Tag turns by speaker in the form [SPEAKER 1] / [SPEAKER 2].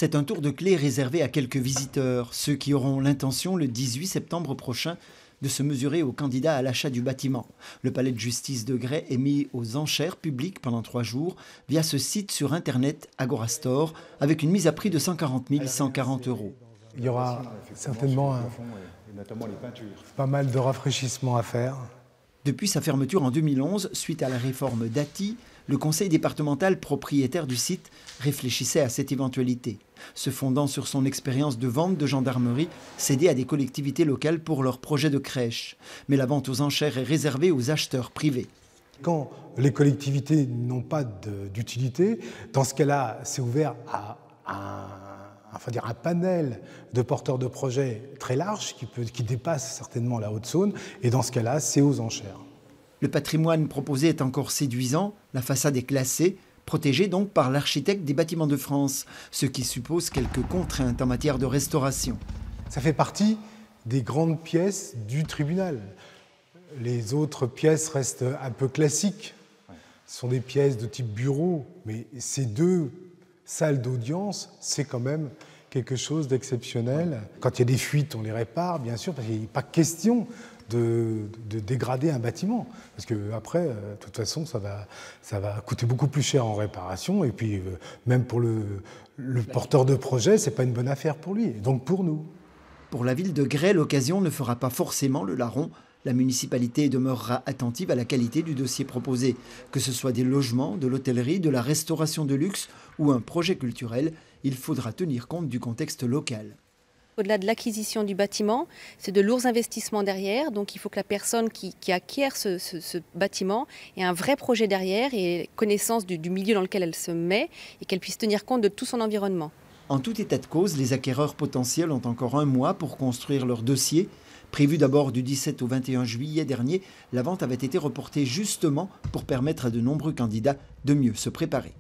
[SPEAKER 1] C'est un tour de clé réservé à quelques visiteurs, ceux qui auront l'intention le 18 septembre prochain de se mesurer aux candidats à l'achat du bâtiment. Le palais de justice de Gray est mis aux enchères publiques pendant 3 jours via ce site sur internet Agorastore avec une mise à prix de 140 140 €.
[SPEAKER 2] Il y aura certainement pas mal de rafraîchissements à faire.
[SPEAKER 1] Depuis sa fermeture en 2011, suite à la réforme Dati, le conseil départemental propriétaire du site réfléchissait à cette éventualité, se fondant sur son expérience de vente de gendarmerie cédée à des collectivités locales pour leur projet de crèche. Mais la vente aux enchères est réservée aux acheteurs privés.
[SPEAKER 2] Quand les collectivités n'ont pas d'utilité, dans ce cas-là, c'est ouvert à un panel de porteurs de projets très large qui dépasse certainement la Haute-Saône. Et dans ce cas-là, c'est aux enchères.
[SPEAKER 1] Le patrimoine proposé est encore séduisant, la façade est classée, protégée donc par l'architecte des Bâtiments de France, ce qui suppose quelques contraintes en matière de restauration.
[SPEAKER 2] Ça fait partie des grandes pièces du tribunal. Les autres pièces restent un peu classiques. Ce sont des pièces de type bureau, mais ces 2 salles d'audience, c'est quand même quelque chose d'exceptionnel. Quand il y a des fuites, on les répare, bien sûr, parce qu'il n'est pas question de dégrader un bâtiment. Parce qu'après, de toute façon, ça va coûter beaucoup plus cher en réparation. Et puis, même pour le porteur de projet, ce n'est pas une bonne affaire pour lui. Et donc pour nous.
[SPEAKER 1] Pour la ville de Gray, l'occasion ne fera pas forcément le larron. La municipalité demeurera attentive à la qualité du dossier proposé, que ce soit des logements, de l'hôtellerie, de la restauration de luxe ou un projet culturel, il faudra tenir compte du contexte local.
[SPEAKER 3] Au-delà de l'acquisition du bâtiment, c'est de lourds investissements derrière. Donc il faut que la personne qui acquiert ce bâtiment ait un vrai projet derrière et connaissance du milieu dans lequel elle se met et qu'elle puisse tenir compte de tout son environnement.
[SPEAKER 1] En tout état de cause, les acquéreurs potentiels ont encore 1 mois pour construire leur dossier. Prévu d'abord du 17 au 21 juillet dernier, la vente avait été reportée justement pour permettre à de nombreux candidats de mieux se préparer.